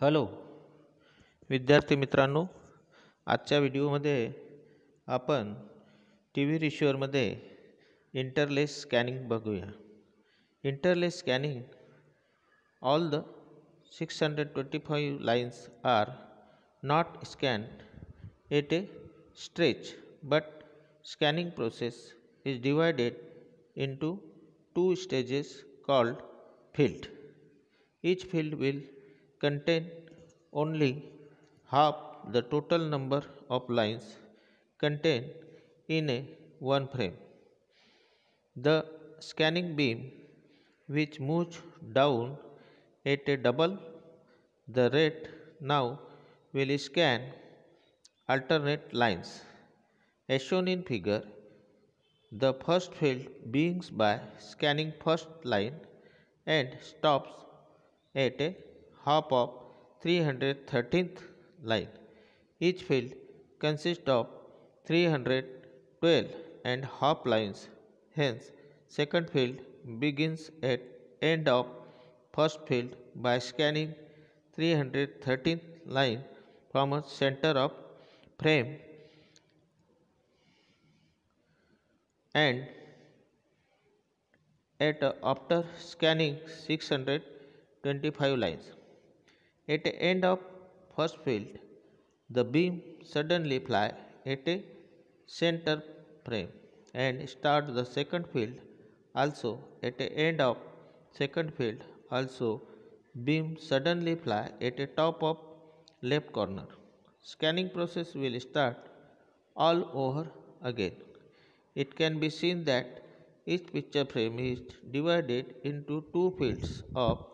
Hello विद्यार्थी मित्रांनो, आजच्या व्हिडिओमध्ये आपण टी व्ही रिसिव्हरमध्ये इंटरलेस स्कॅनिंग बघूया. Interlace scanning, all the 625 lines are not scanned at a stretch, but scanning process is divided into two stages called field. Each field will contain only half the total number of lines contained in a one frame. The scanning beam, which moves down at a double the rate, now will scan alternate lines. As shown in figure, the first field begins by scanning first line and stops at a half of 313th line. Each field consists of 312 and half lines. Hence, second field begins at end of first field by scanning 313th line from a center of frame and after scanning 625 lines. At the end of first field, the beam suddenly fly at a center frame and start the second field. Also, at the end of second field, also beam suddenly fly at the top of left corner. Scanning process will start all over again. It can be seen that each picture frame is divided into two fields of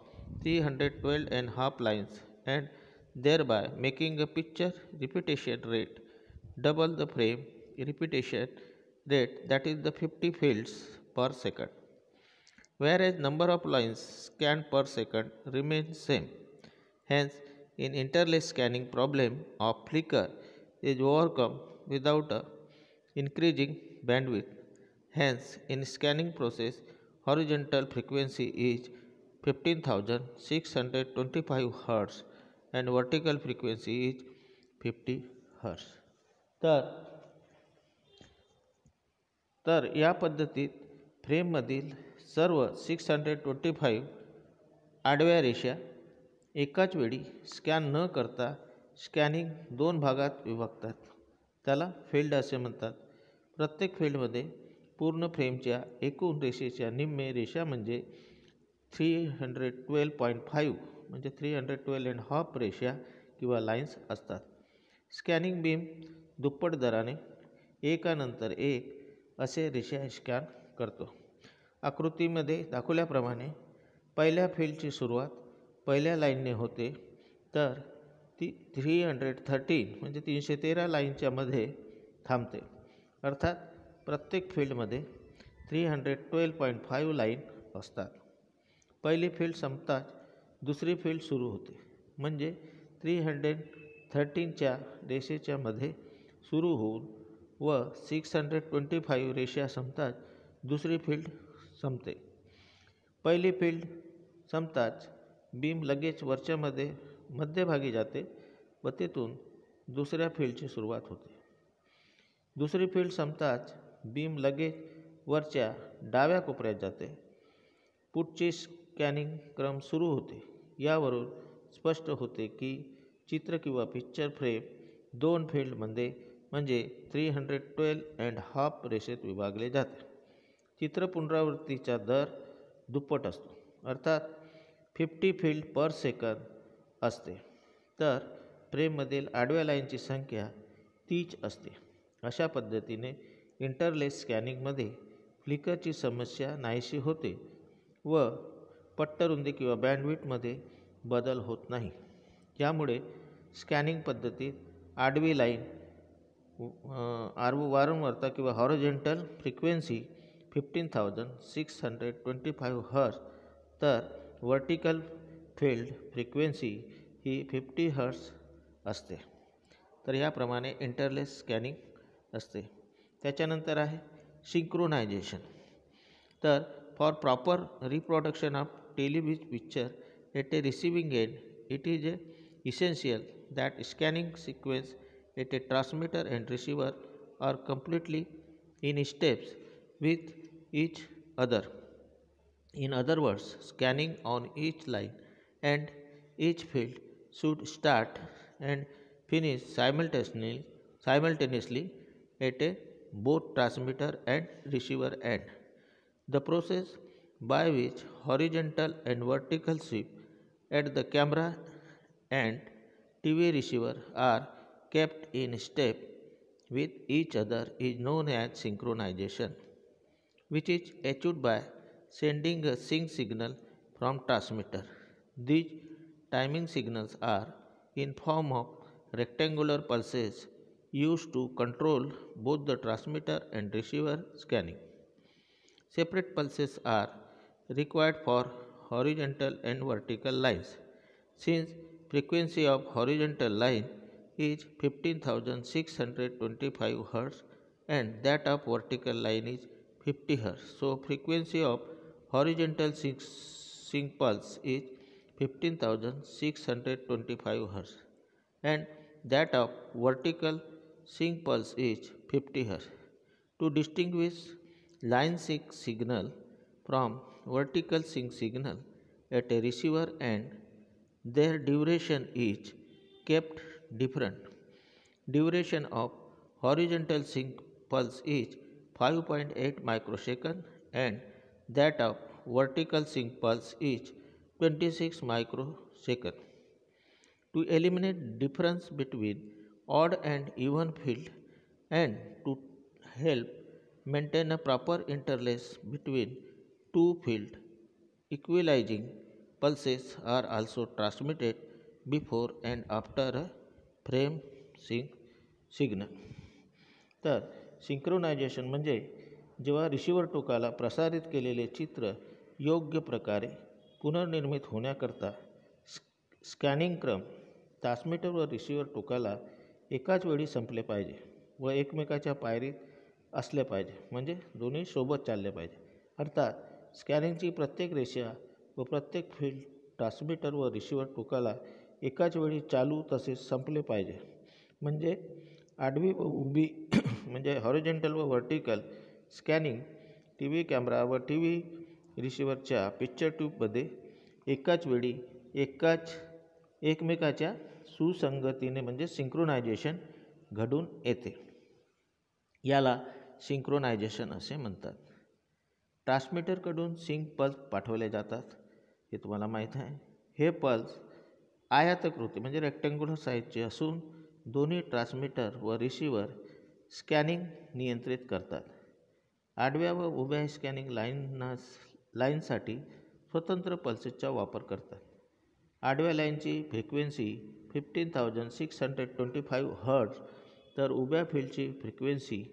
312 and half lines, and thereby making a picture repetition rate double the frame repetition rate, that is the 50 fields per second, whereas number of lines scanned per second remains same. Hence, in interlace scanning, problem of flicker is overcome without a increasing bandwidth. Hence, in scanning process, horizontal frequency is 15,625 Hz and vertical frequency is 50 Hz. तर या पद्धतीत फ्रेममधील सर्व 625 आडव्या रेषा एकाच वेळी scan न करता स्कॅनिंग दोन भागात विभागतात. त्याला फील्ड असे म्हणतात. प्रत्येक फील्डमध्ये पूर्ण फ्रेमच्या एकूण रेषेच्या निम्मे रेषा म्हणजे 312.5 म्हणजे 312 अँड हाफ रेषा किंवा लाईन्स असतात. स्कॅनिंग बीम दुप्पट दराने एकानंतर एक असे रेषा स्कॅन करतो. आकृतीमध्ये दाखवल्याप्रमाणे पहिल्या फील्डची सुरुवात पहिल्या लाईनने होते, तर ती 313 म्हणजे 313 लाईनच्या मध्ये थांबते. अर्थात प्रत्येक फील्डमध्ये 312.5 लाईन असतात. पहिली फील्ड संपताच दुसरी फील्ड सुरू होते, म्हणजे 313च्या रेषेच्या मध्ये सुरू होऊन व 625 रेषा संपताच दुसरी फील्ड संपते. पहिली फील्ड संपताच बीम लगेच वरच्या मध्यभागी जाते व तेथून दुसऱ्या फील्डची सुरुवात होते. दुसरी फील्ड संपताच बीम लगेच वरच्या डाव्या कोपऱ्यात जाते. पुढची स्कॅनिंग क्रम सुरू होते. यावरून स्पष्ट होते की चित्र किंवा पिक्चर फ्रेम दोन फील्डमध्ये म्हणजे 312 अँड हाफ रेषेत विभागले जाते. चित्र पुनरावृत्तीचा दर दुप्पट असतो, अर्थात 50 फील्ड पर सेकंद असते. तर फ्रेममधील आडव्या लाईनची संख्या 30 असते. अशा पद्धतीने इंटरलेस स्कॅनिंगमध्ये फ्लिकरची समस्या नाहीशी होते व पट्टरुंदी किंवा बँडविड्थमध्ये बदल होत नाही. यामुळे स्कॅनिंग पद्धतीत आडवी लाईन वारंवारता किंवा हॉरिझॉन्टल फ्रिक्वेन्सी 15,625 हर्ट्ज, तर वर्टिकल फील्ड फ्रिक्वेन्सी ही 50 हर्ट्ज असते. तर याप्रमाणे इंटरलेस स्कॅनिंग असते. त्याच्यानंतर आहे सिंक्रोनायझेशन. तर for proper reproduction of television picture at a receiving end, it is a essential that scanning sequence at a transmitter and receiver are completely in steps with each other. In other words, scanning on each line and each field should start and finish simultaneously at a both transmitter and receiver end. The process by which horizontal and vertical shift at the camera and TV receiver are kept in step with each other is known as synchronization, which is achieved by sending a sync signal from transmitter. These timing signals are in form of rectangular pulses used to control both the transmitter and receiver scanning. Separate pulses are required for horizontal and vertical lines. Since frequency of horizontal line is 15,625 Hz and that of vertical line is 50 Hz. So frequency of horizontal sync pulse is 15,625 Hz and that of vertical sync pulse is 50 Hz. To distinguish line sync signal from vertical sync signal at a receiver end, their duration is kept different. Duration of horizontal sync pulse is 5.8 microsecond and that of vertical sync pulse is 26 microsecond. To eliminate difference between odd and even field and to help maintain a proper interlace between two field, equalizing pulses are also transmitted before and after a frame signal. तर synchronisation म्हणजे जेव्हा receiver टोकाला प्रसारित केलेले चित्र योग्य प्रकारे पुनर्निर्मित होण्याकरता स्कॅनिंग क्रम ट्रान्समीटर व रिसिव्हर टोकाला एकाच वेळी संपले पाहिजे व एकमेकाच्या पायरीत असले पाहिजे, म्हणजे दोन्ही सोबत चालले पाहिजे. अर्थात स्कॅनिंगची प्रत्येक रेषा व प्रत्येक फील्ड ट्रान्समीटर व रिसिव्हर टोकाला एकाच वेळी चालू तसेच संपले पाहिजे. म्हणजे आडवी व उभी म्हणजे हॉरिझॉन्टल व vertical scanning T V camera व टी व्ही रिसिव्हरच्या पिक्चर ट्यूबमध्ये एकाच वेळी एकमेकाच्या सुसंगतीने म्हणजे सिंक्रोनायझेशन घडून येते. याला सिंक्रोनायझेशन असे म्हणतात. ट्रान्समीटरकडून सिंक पल्स पाठवले जातात, हे तुम्हाला माहीत आहे. हे पल्स आयताकृती म्हणजे रेक्टँग्युलर साईजचे असून दोन्ही ट्रान्समीटर व रिसिव्हर स्कॅनिंग नियंत्रित करतात. आडव्या व उभ्या स्कॅनिंग लाईनसाठी स्वतंत्र पल्सेसचा वापर करतात. आडव्या लाईनची फ्रिक्वेन्सी 15,625 हर्ट्ज तर उभ्या फील्डची फ्रिक्वेन्सी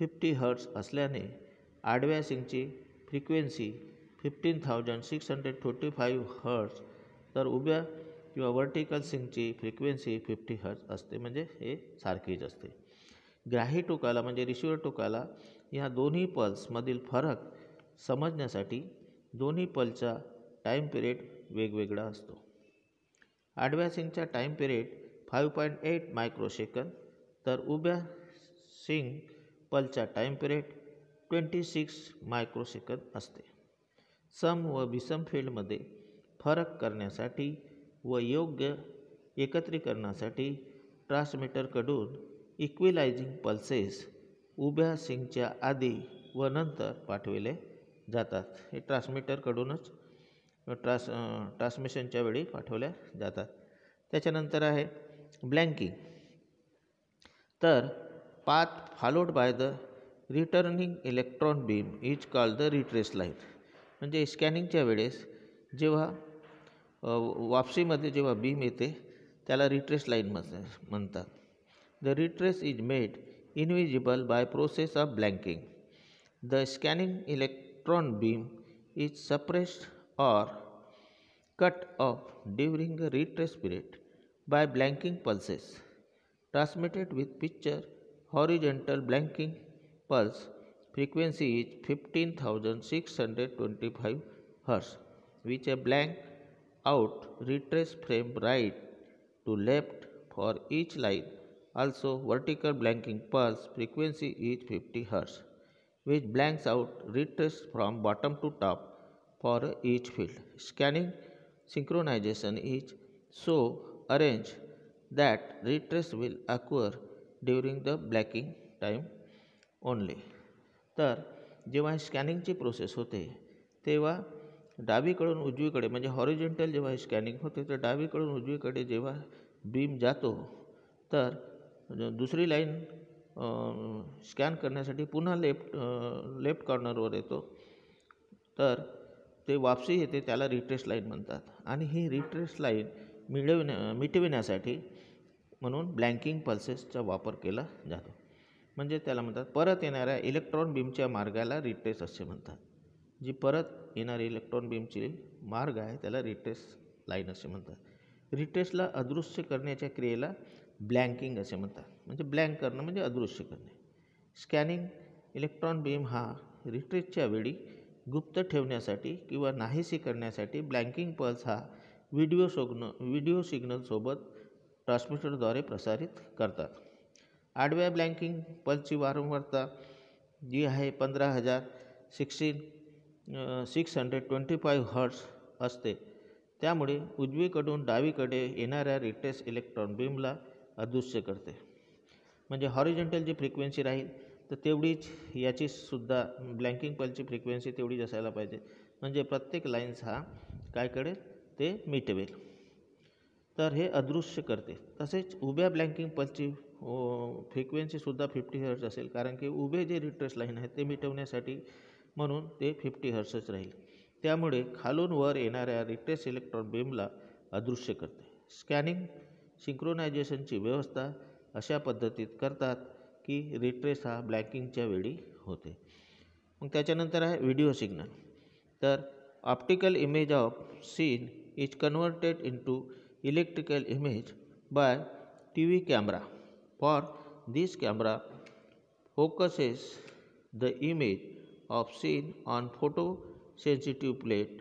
50 हर्ट्ज असल्याने आडव्या सिंकची फ्रिक्वेन्सी 15,625 हर्ट्ज तर उभ्या किंवा वर्टिकल सिंकची फ्रिक्वेन्सी 50 हर्ट्ज असते, म्हणजे हे सारखीच असते. ग्राही टोकाला म्हणजे रिसिव्हर टोकाला या दोन्ही पल्समधील फरक समजण्यासाठी दोन्ही पल्सचा टाईम पिरियड वेगवेगळा असतो. आडव्या सिंकचा टाईम पिरियड 5.8 मायक्रोसेकंद तर उभ्या सिंक पल्सचा टाईम पिरियड 26 मायक्रोसेकंद असते. सम व विषम फील्डमध्ये फरक करण्यासाठी व योग्य एकत्रीकरणासाठी ट्रान्समीटरकडून इक्विलायझिंग पल्सेस उभ्या सिंकच्या आधी व नंतर पाठविले जातात. हे ट्रान्समीटरकडूनच ट्रान्समिशनच्या वेळी पाठवल्या जातात. त्याच्यानंतर आहे ब्लँकिंग. तर path followed by the returning electron beam is called the retrace line. म्हणजे स्कॅनिंगच्या वेळेस जेव्हा वापसीमध्ये जेव्हा बीम येते त्याला रिट्रेस लाईन म्हणतात. The retrace is made invisible by process of blanking. The scanning electron beam is suppressed or cut off during a retrace period by blanking pulses transmitted with picture horizontal blanking pulse frequency is 15,625 Hz which a blank out retrace frame right to left for each line. Also, vertical blanking pulse frequency is 50 Hz, which blanks out retrace from bottom to top for each field. Scanning synchronization is so arranged that retrace will occur during the blanking time only. तर जेव्हा स्कॅनिंगची process होते तेव्हा डावीकडून उजवीकडे म्हणजे horizontal जेव्हा scanning होते तर डावीकडून उजवीकडे जेव्हा बीम जातो तर दुसरी लाईन स्कॅन करण्यासाठी पुन्हा लेफ्ट कॉर्नरवर येतो तर ते वापसी येते त्याला रिट्रेस लाईन म्हणतात. आणि ही रिट्रेस लाईन मिटविण्यासाठी म्हणून ब्लँकिंग पल्सेसचा वापर केला जातो. म्हणजे त्याला म्हणतात परत येणाऱ्या इलेक्ट्रॉन बीमच्या मार्गाला रिट्रेस असे म्हणतात. जी परत येणारी इलेक्ट्रॉन बीमची मार्ग आहे त्याला रिट्रेस लाईन असे म्हणतात. रिट्रेसला अदृश्य करण्याच्या क्रियेला ब्लँकिंग असे म्हणतात. म्हणजे ब्लँक करणं म्हणजे अदृश्य करणे. स्कॅनिंग इलेक्ट्रॉन बीम हा रिट्रेसच्या वेळी गुप्त ठेवण्यासाठी किंवा नाहीसे करण्यासाठी ब्लँकिंग पल्स हा व्हिडिओ सिग्नलसोबत ट्रान्समीटरद्वारे प्रसारित करतात. आडव्या ब्लँकिंग पल्सची वारंवारता जी आहे 15,625 हर्ट्ज असते. त्यामुळे उजवीकडून डावीकडे येणाऱ्या रिट्रेस इलेक्ट्रॉन बीमला अदृश्य करते. म्हणजे हॉरिझॉन्टल जी फ्रिक्वेन्सी राहील तर तेवढीच याची सुद्धा ब्लँकिंग पल्सची फ्रिक्वेन्सी तेवढीच असायला पाहिजे. म्हणजे प्रत्येक लाईन्स हा काय करेल ते मिटवेल. तर हे अदृश्य करते. तसेच उभ्या ब्लँकिंग पल्सची फ्रिक्वेन्सीसुद्धा 50 हर्ट्ज असेल कारण की उभे जे रिट्रेस लाईन आहेत ते मिटवण्यासाठी म्हणून ते 50 हर्ट्जच राहील. त्यामुळे खालून वर येणाऱ्या रिट्रेस इलेक्ट्रॉन बीमला अदृश्य करते. स्कॅनिंग सिंक्रोनायझेशनची व्यवस्था अशा पद्धतीत करतात की रिट्रेस हा ब्लँकिंगच्या वेळी होते. मग त्याच्यानंतर आहे व्हिडिओ सिग्नल. तर optical image of scene is converted into electrical image by TV camera. For this camera focuses the image of scene on photosensitive plate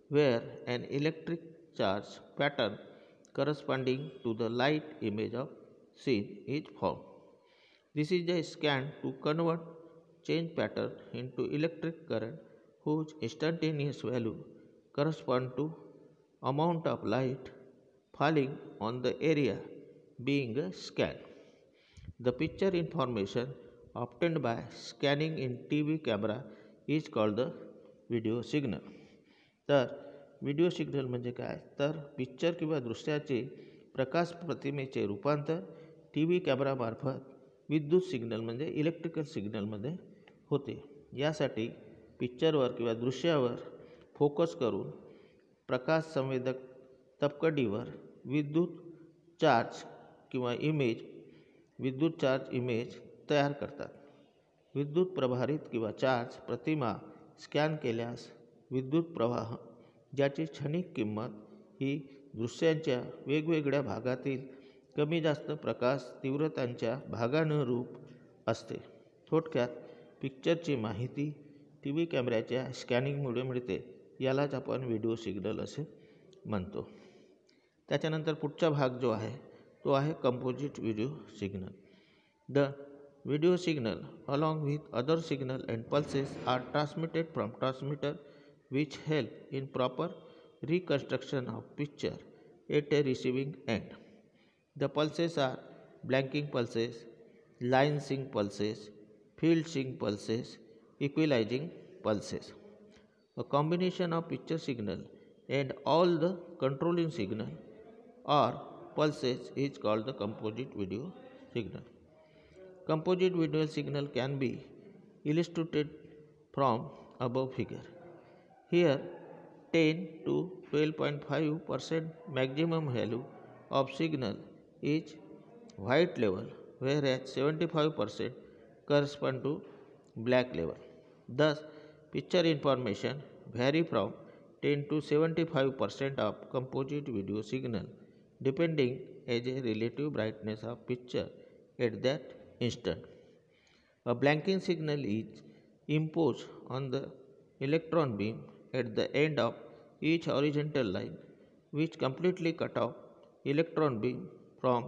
where an electric charge pattern corresponding to the light image of scene is formed. This is a scan to convert change pattern into electric current whose instantaneous value correspond to amount of light falling on the area being scanned. The picture information obtained by scanning in TV camera is called the video signal. तर video signal म्हणजे काय तर picture किंवा दृश्याचे प्रकाश प्रतिमेचे रूपांतर TV कॅमेरामार्फत विद्युत signal म्हणजे electrical सिग्नलमध्ये होते. यासाठी पिक्चरवर किंवा दृश्यावर फोकस करून प्रकाश संवेदक तपकडीवर विद्युत चार्ज इमेज तयार करतात. विद्युत प्रभारित किंवा चार्ज प्रतिमा स्कॅन केल्यास विद्युत प्रवाह ज्याची क्षणिक किंमत ही दृश्यांच्या वेगवेगळ्या भागातील कमी जास्त प्रकाश तीव्रतांच्या भागानुरूप असते. थोडक्यात पिक्चरची माहिती TV कॅमेऱ्याच्या स्कॅनिंगमुळे मिळते. यालाच आपण व्हिडिओ सिग्नल असे म्हणतो. त्याच्यानंतर पुढचा भाग जो आहे तो आहे composite video signal. The video signal along with other signal and pulses are transmitted from transmitter which help in proper reconstruction of picture at a receiving end. The pulses are blanking pulses, line sync pulses, field sync pulses, equalising pulses. A combination of picture signal and all the controlling signal or pulses is called the composite video signal. Composite video signal can be illustrated from above figure. Here 10 to 12.5% maximum value of signal is white level, whereas 75% correspond to black level. Thus, picture information vary from 10 to 75% of composite video signal depending as a relative brightness of picture at that instant. A blanking signal is imposed on the electron beam at the end of each horizontal line which completely cut off electron beam from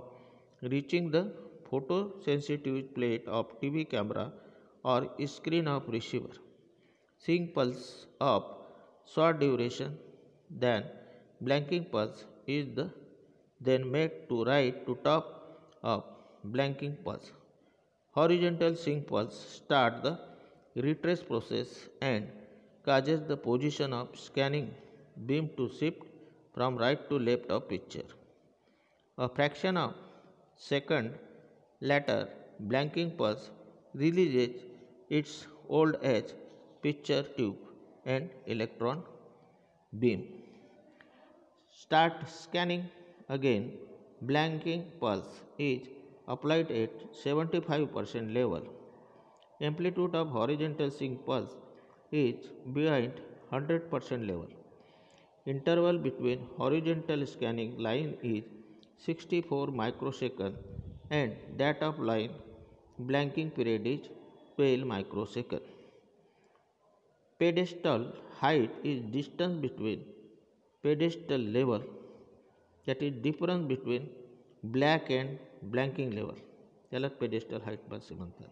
reaching the photosensitive plate of TV camera or screen of receiver. Seeing pulse of short duration than blanking pulse is then made to right to top of blanking pulse. Horizontal sync pulse start the retrace process and causes the position of scanning beam to shift from right to left of picture. A fraction of second later, blanking pulse releases its old age picture tube and electron beam. Start scanning again. Blanking pulse is applied at 75% level. Amplitude of horizontal sync pulse is behind 100% level. Interval between horizontal scanning line is 64 microsecond and that of line blanking period is 12 microsecond. Pedestal height is distance between pedestal level, that is difference between black and blanking level, त्याला pedestal height असे म्हणतात.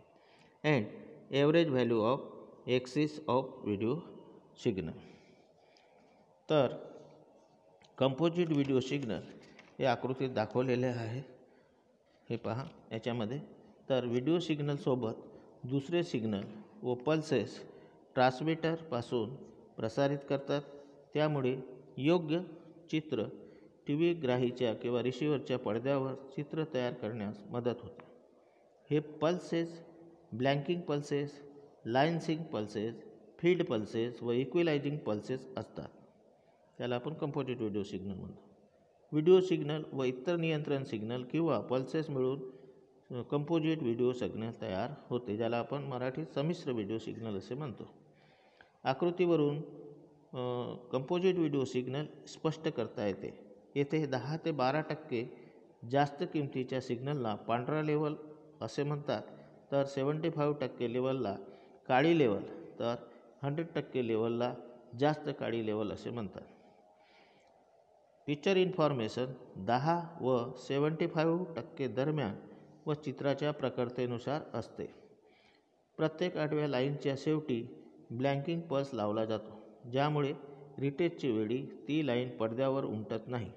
And average value of axis of video signal. तर composite video signal हे आकृतीत दाखवलेले आहे. हे पहा याच्यामध्ये. तर व्हिडिओ सिग्नलसोबत दुसरे सिग्नल व पल्सेस ट्रान्समीटरपासून प्रसारित करतात. त्यामुळे योग्य चित्र टी व्ही ग्राहीच्या किंवा रिसिव्हरच्या पडद्यावर चित्र तयार करण्यास मदत होते. हे pulses blanking pulses, line sync pulses, feed pulses व इक्विलायझिंग पल्सेस असतात. त्याला आपण कंपोजिट व्हिडिओ सिग्नल म्हणतो. व्हिडिओ सिग्नल व इतर नियंत्रण सिग्नल किंवा पल्सेस मिळून कंपोजिट व्हिडिओ सिग्नल तयार होते, ज्याला आपण मराठीत संमिश्र व्हिडिओ सिग्नल असे म्हणतो. आकृतीवरून कंपोजिट व्हिडिओ सिग्नल स्पष्ट करता येते. येथे 10 ते 12% जास्त किमतीच्या सिग्नलला पांढरा लेवल असे म्हणतात, तर 75% लेवलला काळी लेवल, तर 100% लेवलला जास्त काळी लेवल असे म्हणतात. पिक्चर इन्फॉर्मेशन 10 व 75% दरम्यान व चित्राच्या प्रखरतेनुसार असते. प्रत्येक आडव्या लाईनच्या शेवटी ब्लँकिंग पल्स लावला जातो, ज्यामुळे रिटेचची वेळी ती लाईन पडद्यावर उमटत नाही.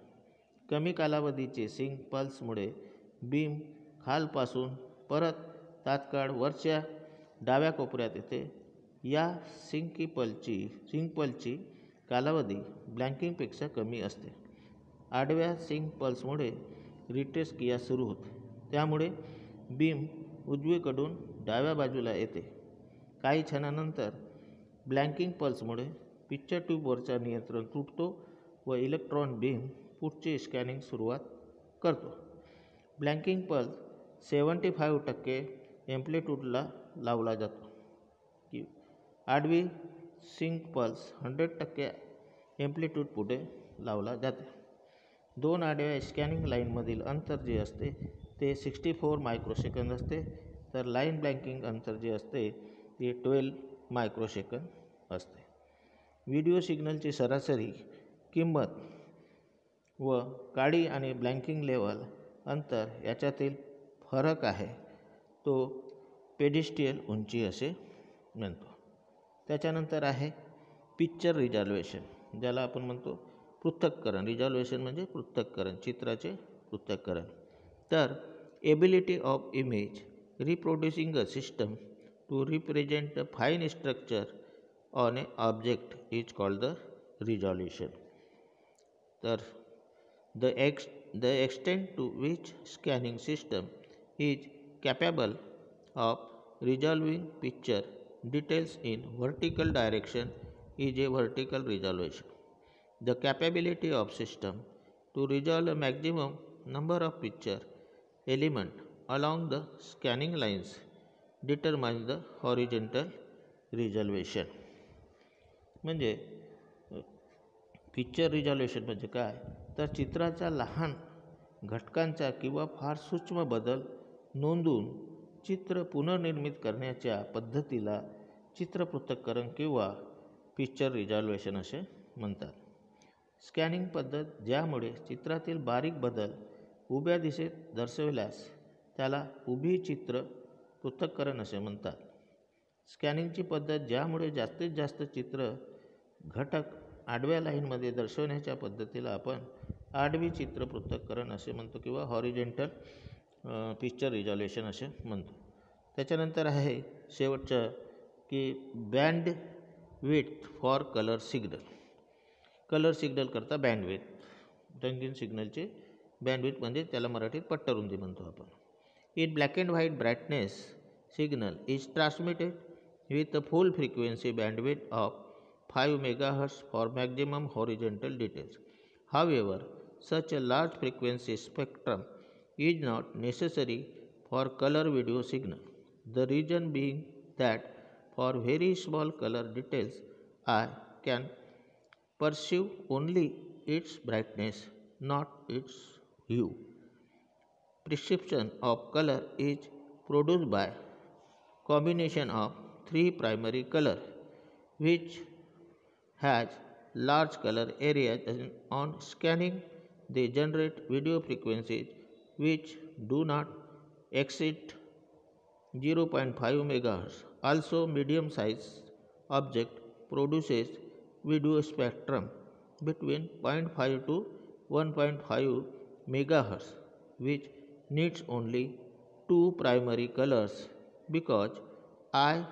कमी कालावधीचे सिंक पल्समुळे बीम खालपासून परत तात्काळ वरच्या डाव्या कोपऱ्यात येते. या सिंक पल्सची कालावधी ब्लँकिंगपेक्षा कमी असते. आडव्या सिंक पल्समुळे रिट्रेस क्रिया सुरू होते, त्यामुळे बीम उजवीकडून डाव्या बाजूला येते. काही क्षणानंतर ब्लँकिंग पल्समुळे पिक्चर ट्यूबवरचा नियंत्रण तुटतो व इलेक्ट्रॉन बीम पुढचे स्कॅनिंग सुरुवात करतो. ब्लँकिंग पल्स 75% एम्प्लिट्यूडला लावला जातो. आडवी सिंक पल्स 100% एम्प्लिट्यूड पुढे लावला जाते. दोन आडव्या स्कॅनिंग लाईनमधील अंतर जे असते ते 64 मायक्रोसेकंद असते, तर लाईन ब्लँकिंग अंतर जे असते ते 12 मायक्रोसेकंद असते. व्हिडिओ सिग्नलची सरासरी किंमत व काळी आणि ब्लँकिंग लेवल अंतर याच्यातील फरक आहे तो पेडिस्टियल उंची असे म्हणतो. त्याच्यानंतर आहे पिक्चर रिझॉल्युशन, ज्याला आपण म्हणतो पृथक्करण. रिझॉल्युशन म्हणजे पृथक्करण, चित्राचे पृथक्करण. तर ability of image reproducing a system to represent a fine structure on a object is called the resolution. तर the extent to which scanning system is capable of resolving picture details in vertical direction is a vertical resolution. The capability of system to resolve a maximum number of picture element along the scanning lines determines the horizontal resolution. म्हणजे picture resolution म्हणजे काय, तर चित्राच्या लहान घटकांचा किंवा फार सूक्ष्म बदल नोंदवून चित्र पुनर्निर्मित करण्याच्या पद्धतीला चित्रपृथक्करण किंवा पिक्चर रिझॉल्युशन असे म्हणतात. स्कॅनिंग पद्धत ज्यामुळे चित्रातील बारीक बदल उभ्या दिशेत दर्शविल्यास त्याला उभी चित्र पृथक्करण असे म्हणतात. स्कॅनिंगची पद्धत ज्यामुळे जास्तीत जास्त चित्र घटक आडव्या लाईनमध्ये दर्शवण्याच्या पद्धतीला आपण आडवी चित्र पृथक्करण असे म्हणतो किंवा हॉरिझॉन्टल पिक्चर रिझॉल्युशन असे म्हणतो. त्याच्यानंतर आहे शेवटचं की band width for colour signal. Colour signal करता बँडविड्थ, रंगीन सिग्नलचे बँडविड्थ म्हणजे त्याला मराठीत पट्टरुंदी म्हणतो आपण. In black and white brightness signal is transmitted with a full frequency bandwidth of 5 MHz for maximum horizontal details. However, such a large frequency spectrum is not necessary for color video signal. The reason being that for very small color details, I can perceive only its brightness, not its hue. Perception of color is produced by combination of three primary color, which has large color areas. On scanning, they generate video frequencies which do not exceed 0.5 MHz. Also, medium size object produces video spectrum between 0.5 to 1.5 MHz, which needs only two primary colors because eye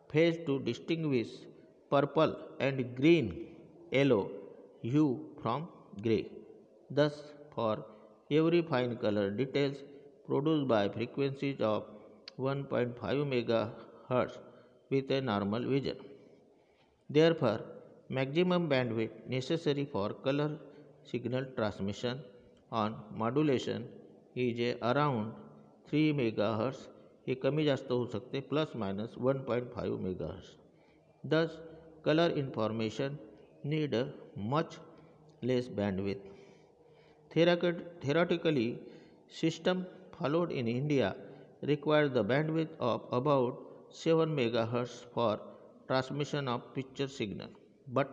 fails to distinguish purple and green yellow hue from gray. Thus, for every fine color details produced by frequencies of 1.5 MHz with a normal vision. Therefore, maximum bandwidth necessary for color signal transmission on modulation is around 3 MHz. हे कमी जास्त होऊ शकते plus minus 1.5 MHz. Thus, color information need a much less bandwidth. Theoretically, system followed in India requires the bandwidth of about 7 MHz for transmission of picture signal, but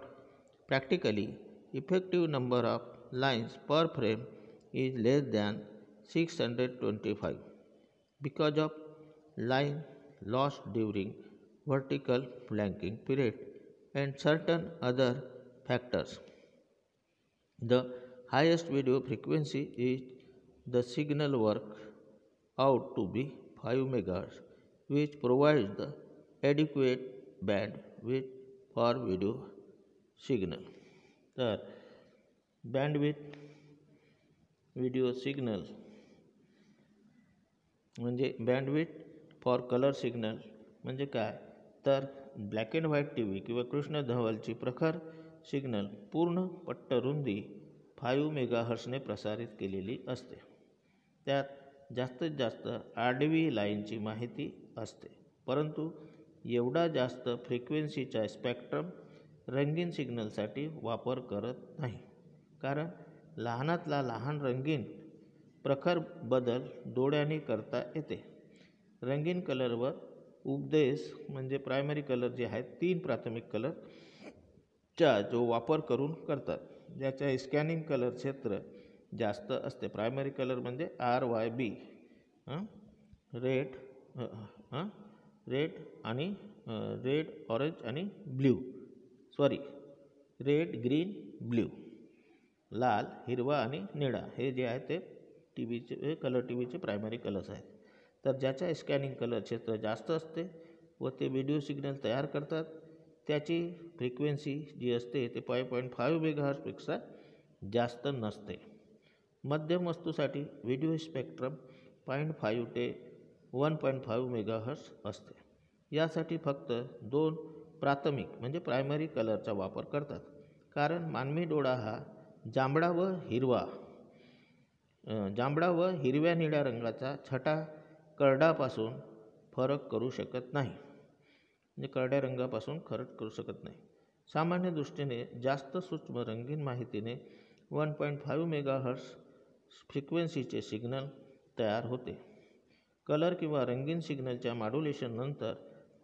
practically effective number of lines per frame is less than 625 because of line lost during vertical blanking period and certain other factors. The highest video frequency is the signal work out to be 5 MHz, which provides the adequate bandwidth for video signal. तर bandwidth video signal म्हणजे bandwidth for colour signal म्हणजे काय, तर black and white T V किंवा कृष्ण धवलची प्रखर signal पूर्ण पट्टरुंदी 5 MHzने प्रसारित केलेली असते. त्यात जास्तीत जास्त आडवी लाईनची माहिती असते, परंतु एवढा जास्त फ्रिक्वेन्सीचा स्पेक्ट्रम रंगीन सिग्नलसाठी वापर करत नाही, कारण लहानातला लहान रंगीन प्रखर बदल डोळ्याने करता येते. रंगीन कलरवर उपदेश म्हणजे प्रायमरी कलर जे आहेत 3 प्राथमिक कलरचा जो वापर करून करतात, ज्याच्या स्कॅनिंग कलर क्षेत्र जास्त असते. प्रायमरी कलर म्हणजे RYB, रेड आणि रेड ऑरेंज आणि ब्ल्यू, रेड ग्रीन ब्ल्यू, लाल हिरवा आणि निळा, हे जे आहे ते टीव्हीचे कलर टीव्हीचे प्रायमरी कलर्स आहेत. तर ज्याच्या स्कॅनिंग कलर क्षेत्र जास्त असते व ते व्हिडिओ सिग्नल तयार करतात, त्याची फ्रिक्वेन्सी जी असते ते 5.5 MHzपेक्षा जास्त नसते. मध्यम वस्तूसाठी व्हिडिओ स्पेक्ट्रम 0.5 ते 1.5 MHz असते. यासाठी फक्त 2 प्राथमिक म्हणजे प्रायमरी कलरचा वापर करतात, कारण मानवी डोळा हा जांभळा व हिरव्या निळ्या रंगाचा छटा करडापासून फरक करू शकत नाही, म्हणजे करड्या रंगापासून फरक करू शकत नाही. सामान्य दृष्टीने जास्त सूक्ष्म रंगीन माहितीने 1.5 MHz फ्रिक्वेन्सीचे सिग्नल तयार होते. कलर किंवा रंगीन सिग्नलच्या मॉड्युलेशन नंतर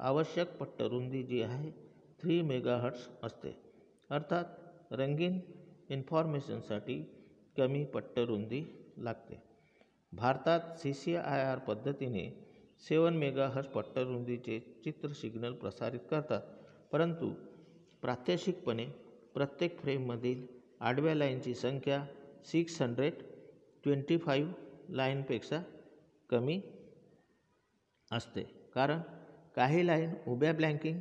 आवश्यक पट्टरुंदी जी आहे 3 MHz असते. अर्थात रंगीन इन्फॉर्मेशनसाठी कमी पट्टरुंदी लागते. भारतात CCIR पद्धतीने 7 मेगाहर्ट्झ पट्टरुंदीचे चित्र सिग्नल प्रसारित करतात, परंतु प्रात्यक्षिकपणे प्रत्येक फ्रेममधील आडव्या लाईनची संख्या 625 लाईनपेक्षा कमी असते, कारण काही लाईन उभ्या ब्लँकिंग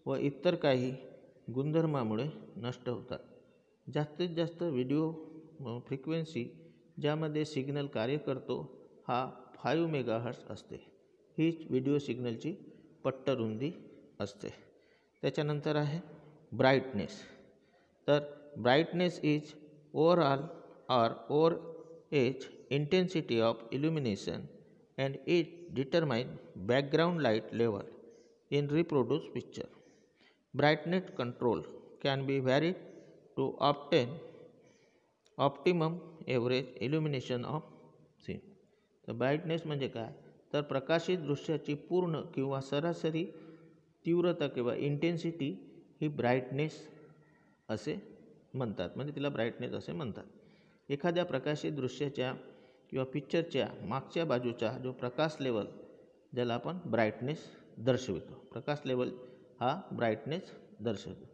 व इतर काही गुणधर्मामुळे नष्ट होतात. जास्तीत जास्त व्हिडिओ फ्रिक्वेन्सी ज्यामध्ये सिग्नल कार्य करतो हा 5 मेगाहर्ट्झ असते. हीच व्हिडिओ सिग्नलची पट्टरुंदी असते. त्याच्यानंतर आहे ब्राईटनेस. तर brightness is overall or overage intensity of illumination and it determines background light level in reproduced picture. Brightness control can be varied to obtain optimum average illumination of scene. तर brightness म्हणजे काय, तर प्रकाशित दृश्याची पूर्ण किंवा सरासरी तीव्रता किंवा इंटेन्सिटी ही ब्राईटनेस असे म्हणतात, म्हणजे तिला ब्राईटनेस असे म्हणतात. एखाद्या प्रकाशित दृश्याच्या किंवा पिक्चरच्या मागच्या बाजूचा जो प्रकाश लेवल ज्याला आपण ब्राईटनेस दर्शवितो, प्रकाश लेवल हा ब्राईटनेस दर्शवतो.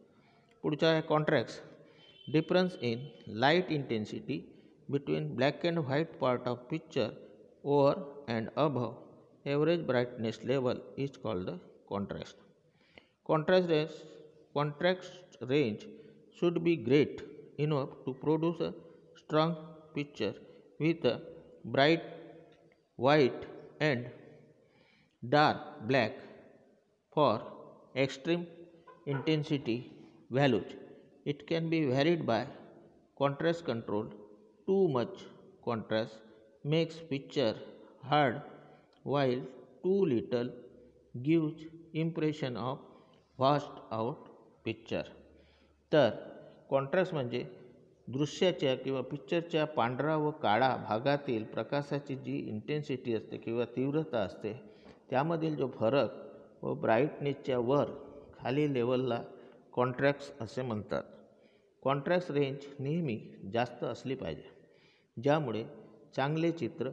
पुढचा आहे contrast. Difference in light intensity between black and white part of picture over and above average brightness level is called contrast. Contrast range should be great enough to produce a strong picture with a bright white and dark black. For extreme intensity values, it can be varied by contrast control. Too much contrast makes picture hard, while too little gives impression of vast out picture. तर contrast म्हणजे दृश्याच्या किंवा पिक्चरच्या पांढरा व काळा भागातील प्रकाशाची जी intensity असते किंवा तीव्रता असते त्यामधील जो फरक व ब्राईटनेसच्या वर खाली लेवलला कॉन्ट्रास्ट असे म्हणतात. कॉन्ट्रास्ट रेंज नेहमी जास्त असली पाहिजे, ज्यामुळे चांगले चित्र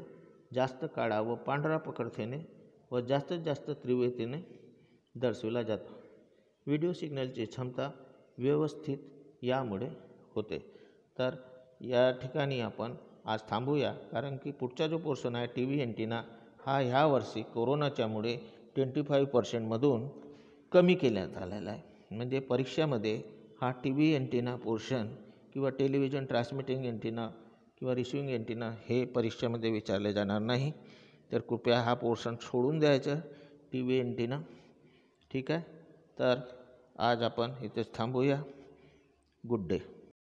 जास्त काळा व पांढरा प्रखरतेने व जास्तीत जास्त तीव्रतेने दर्शविला जातो. व्हिडिओ सिग्नलची क्षमता व्यवस्थित यामुळे होते. तर या ठिकाणी आपण आज थांबूया, कारण की पुढचा जो पोर्शन आहे TV अँटिना हा ह्या वर्षी कोरोनाच्यामुळे 25% कमी केण्यात आलेला आहे. म्हणजे परीक्षामध्ये हा TV अँटिना पोर्शन किंवा टेलिव्हिजन ट्रान्समिटिंग अँटिना किंवा रिसिविंग अँटिना हे परीक्षेमध्ये विचारले जाणार नाही. तर कृपया हा पोर्शन सोडून द्यायचा TV अँटिना. ठीक आहे. तर आज आपण इथेच थांबूया. Good day.